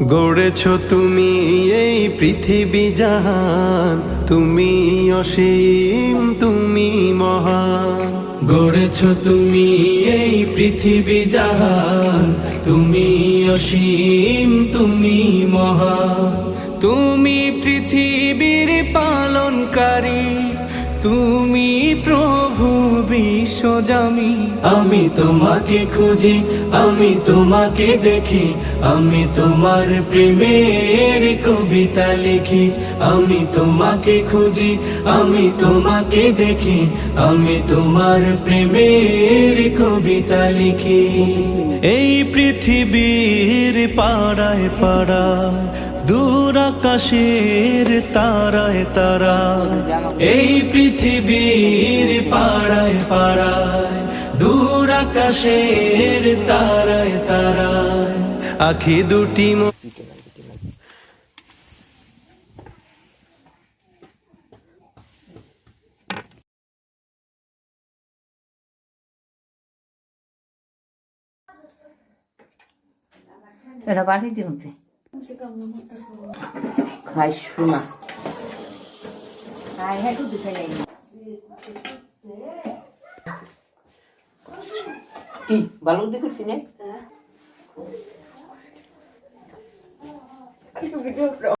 গড়েছ তুমি এই পৃথিবী জাহান, তুমি অসীম তুমি মহান। গড়েছ তুমি এই পৃথিবী জাহান, তুমি অসীম তুমি মহান। তুমি পৃথিবীর পালনকারী, তুমি প্রভু বিশ্বজামি। আমি তোমাকে খুঁজি, আমি তোমাকে দেখি, আমি তোমার প্রেমের কবিতা লিখি। আমি তোমাকে খুঁজি, আমি তোমাকে দেখি, আমি তোমার প্রেমের কবিতা লিখি। এই পৃথিবীর পাড়ায় পাড়ায়, দূর আকাশের তারায় তারায়, এই পৃথিবীর পাড়ায় পাড়ায়, দূর আকাশের তারায় তারায়, আখি দুটি এরা বাড়ি দিবে খাই শোনা খাই হ্যাঁ তো দিতে যাই কি ভালো দেখছি না